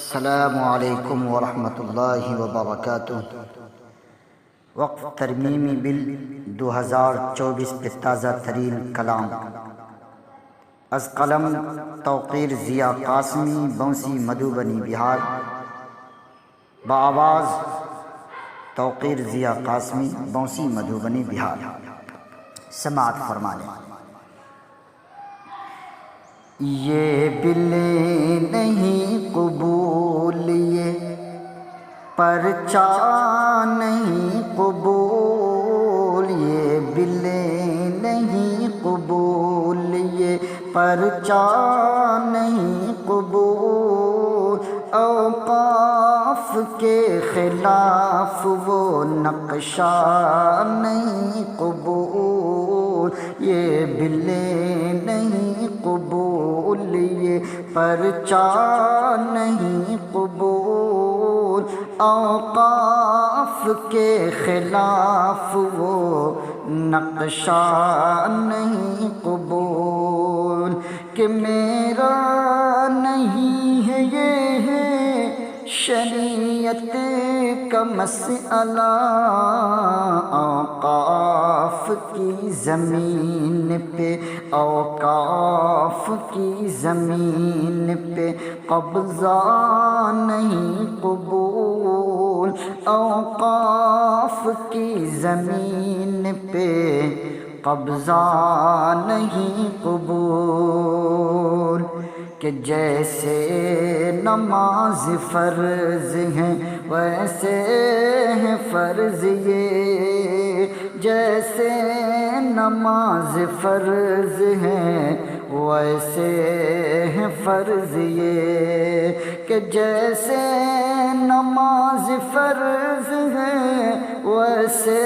السلام علیکم ورحمۃ اللہ وبرکاتہ۔ وقف ترمیمی بل 2024 پہ تازہ ترین کلام از قلم توقیر ضیاء قاسمی، بونسی مدھوبنی بہار۔ بآواز توقیر ضیاء قاسمی، بونسی مدھوبنی بہار۔ سماعت فرمائیں۔ یہ بل نہیں قبول، یہ پرچہ نہیں قبول، یہ بل نہیں قبول، یہ پرچہ نہیں قبول، اوقاف کے خلاف وہ نقشہ نہیں قبول، یہ بل نہیں قبول، یہ پرچہ نہیں قبول، اوقاف کے خلاف وہ نقشہ نہیں قبول، کہ میرا نہیں ہے یہ ہے شریعت کا مسئلہ، اوقاف کی زمین پہ، اوقاف کی زمین پہ قبضہ نہیں قبول، اوقاف کی زمین پہ قبضہ نہیں قبول، کہ جیسے نماز فرض ہیں ویسے ہے فرض یہ، جیسے نماز فرض ہیں ویسے ہے فرض یہ، کہ جیسے نماز فرض ہے ویسے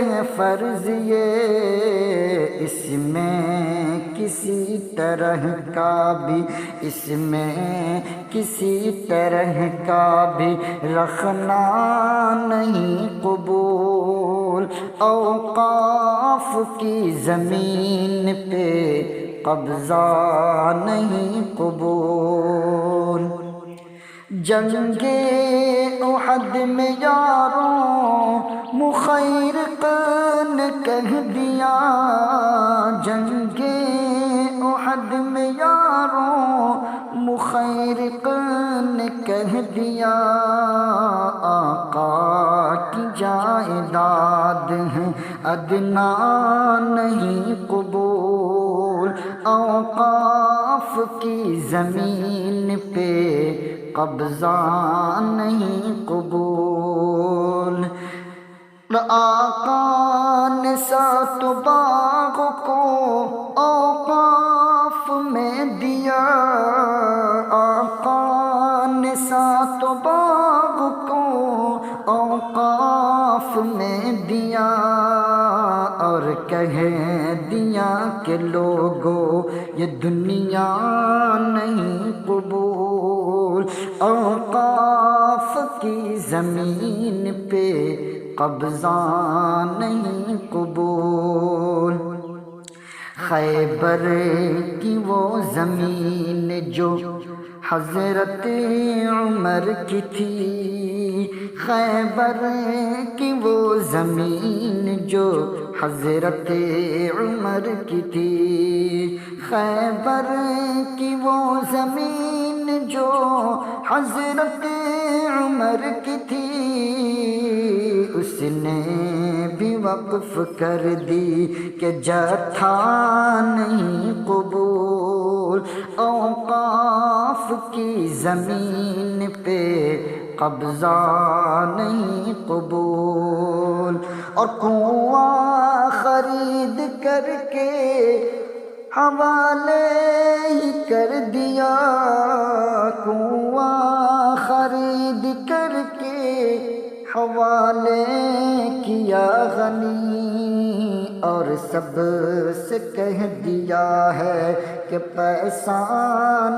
ہے فرض یہ، اس میں کسی طرح کا بھی، اس میں کسی طرح کا بھی رکھنا نہیں قبول، اوقاف کی زمین پہ قبضہ نہیں قبول۔ جنگ احد میں یاروں مخیرق نے کہہ دیا، جنگ احد میں یاروں مخیرق نے کہہ دیا، آقا کی جائیداد ہے ادنا نہیں قبول، اوقاف کی زمین پہ قبضہ نہیں قبول، آقا نے 7 باغ کو اوقاف میں دیا، آقا نے 7 باغ کو اوقاف میں دیا، اور کہہ دیا کہ لوگوں یہ دنیا نہیں قبول، اوقاف کی زمین پہ قبضہ نہیں قبول، خیبر کی وہ زمین جو حضرت عمر کی تھی، خیبر کی وہ زمین جو حضرت عمر کی تھی، خیبر کی وہ زمین جو حضرت عمر کی تھی، اس نے بھی وقف کر دی کہ جتھا نہیں قبول، اوقاف کی زمین پہ قبضہ نہیں قبول، اور کنواں خرید کر کے حوالے ہی کر دیا، کنواں خرید کر کے حوالے کیا غنی، اور سب سے کہہ دیا ہے کہ پیسہ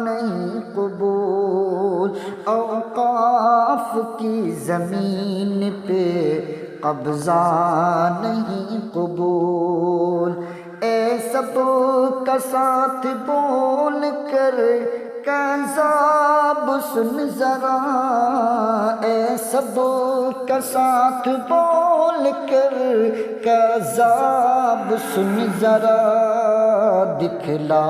نہیں قبول، اوقاف کی زمین پہ قبضہ نہیں قبول، اے سب کا ساتھ بول کر کذاب سن ذرا اے سب کا ساتھ بول کر کذاب سن ذرا دکھلا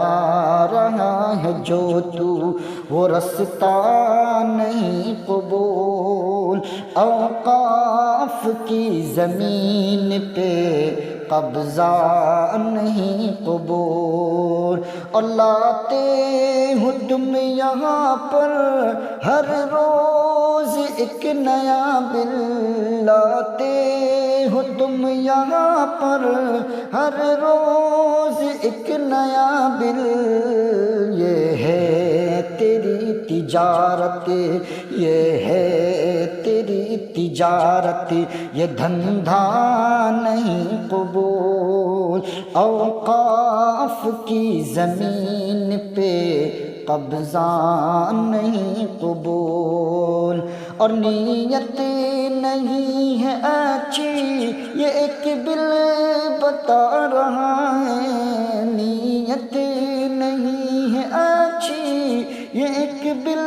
رہا ہے جو تو وہ رستہ نہیں قبول اوقاف کی زمین پہ قبضہ نہیں قبول اور لاتے ہو تم یہاں پر ہر روز ایک نیا بل لاتے ہو تم یہاں پر ہر روز ایک نیا بل یہ ہے تیری تجارت یہ ہے تیری تجارت یہ دھندھا نہیں قبول اوقاف کی زمین پہ قبضہ نہیں قبول اور نیت نہیں ہے اچھی یہ ایک بل بتا رہا ہے نیت نہیں ہے اچھی یہ ایک بل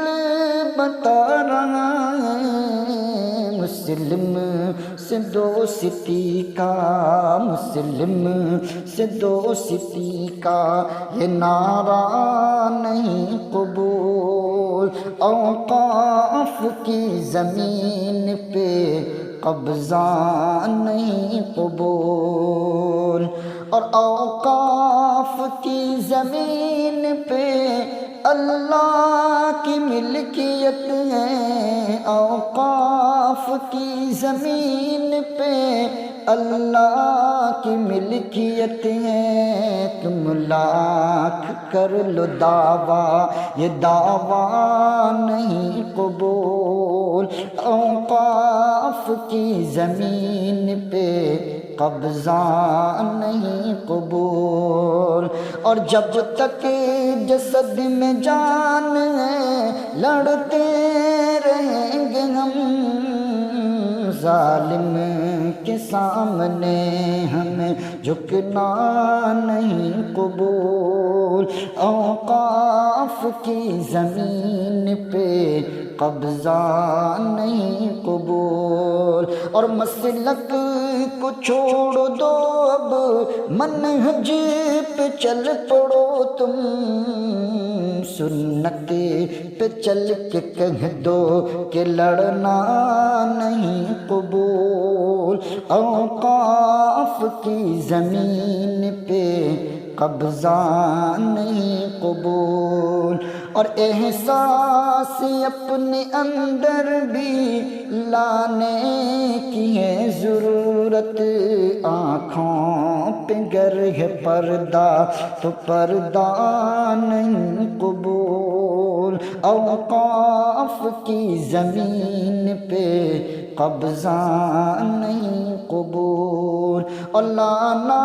بتا رہا ہے مسلم سے دوستی کا مسلم سے دوستی کا یہ نعرہ نہیں قبول اوقاف کی زمین پہ قبضہ نہیں قبول اور اوقاف کی زمین پہ اللہ کی ملکیت ہے اوقاف کی زمین پہ اللہ کی ملکیت ہے تم لاکھ کر لو دعویٰ یہ دعویٰ نہیں قبول اوقاف کی زمین پہ قبضہ نہیں قبول اور جب تک جسد میں جان ہے لڑتے رہیں گے ہم ظالم کے سامنے ہمیں جھکنا نہیں قبول اوقاف کی زمین پہ قبضہ نہیں قبول اور مسلک کو چھوڑ دو اب منہج پہ چل پڑو تم سنت پہ چل کے کہہ دو کہ لڑنا نہیں قبول اوقاف کی زمین پہ قبضہ نہیں قبول اور احساس اپنے اندر بھی لانے کی ہے ضرورت آنکھوں پہ گر ہے پردہ تو پردہ نہیں قبول اوقاف کی زمین پہ قبضہ نہیں قبول اور لانا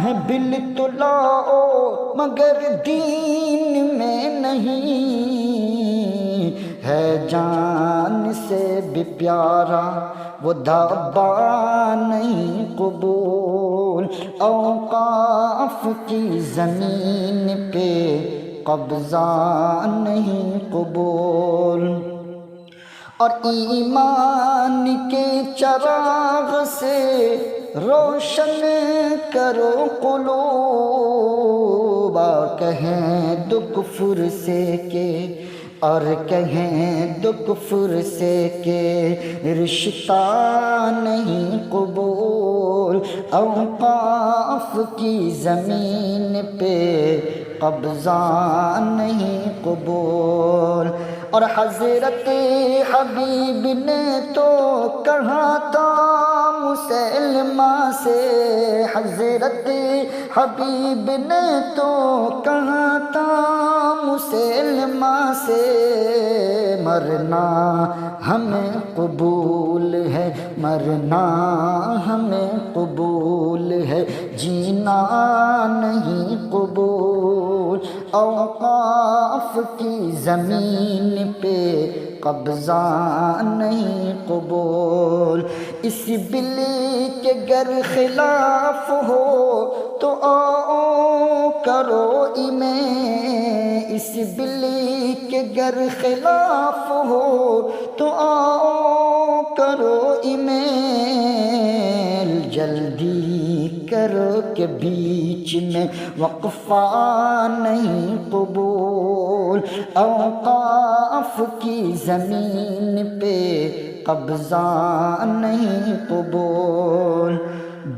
ہے بل تو لاؤ مگر دین میں نہیں ہے جان سے بھی پیارا وہ دھبا نہیں قبول اوقاف کی زمین پہ قبضہ نہیں قبول اور ایمان کے چراغ سے روشن کرو قلوب کہیں دو کفر سے کہ اور کہیں دو کفر سے کہ رشتہ نہیں قبول اوقاف کی زمین پہ قبضہ نہیں قبول اور حضرت حبیب نے تو کہا تھا مسلمہ سے حضرت حبیب نے تو کہا تھا مسلمہ سے مرنا ہمیں قبول ہے مرنا ہمیں قبول ہے جینا نہیں قبول اوقاف کی زمین پہ قبضہ نہیں قبول، اس بلی کے گر خلاف ہو تو آؤ کرو ایمیں، اس بلی کے گر خلاف ہو تو آؤ کرو ایمیل، جلدی کرو کہ بیچ میں وقفہ نہیں قبول، اوقاف کی زمین پہ قبضہ نہیں قبول۔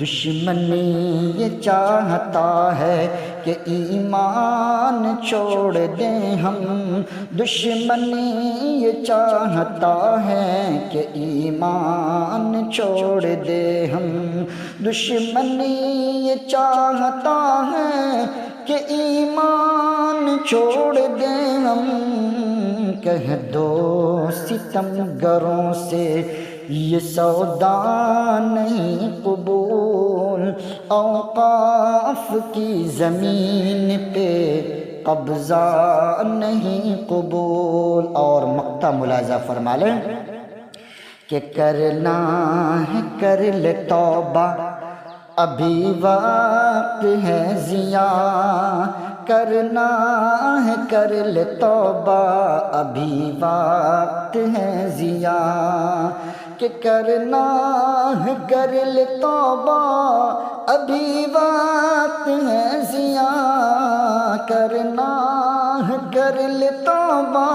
دشمنی یہ چاہتا ہے کہ ایمان چھوڑ دیں ہم، دشمنی یہ چاہتا ہے کہ ایمان چھوڑ دیں ہم، دشمنی یہ چاہتا ہے کہ ایمان چھوڑ دیں ہم، کہہ دو ستمگروں سے یہ سودا نہیں قبول، اوقاف کی زمین پہ قبضہ نہیں قبول۔ اور مقطع ملاحظہ فرما لیں کہ کرنا ہے کر لے توبہ ابھی وقت ہے ضیاء، کرنا ہے کر لے توبہ ابھی وقت ہے ضیاء، کہ کرنا ہے کر لے توبہ ابھی وقت ہے ضیاء، کرنا ہے کر لے توبہ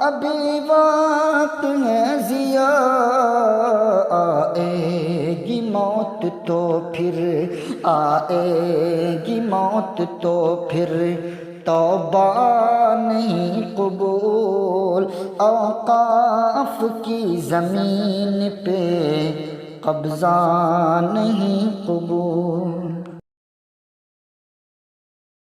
ابھی وقت ہے ضیاء، آئے گی موت تو پھر آئے گی موت تو پھر توبہ نہیں قبول، اوقاف کی زمین پہ قبضہ نہیں قبول۔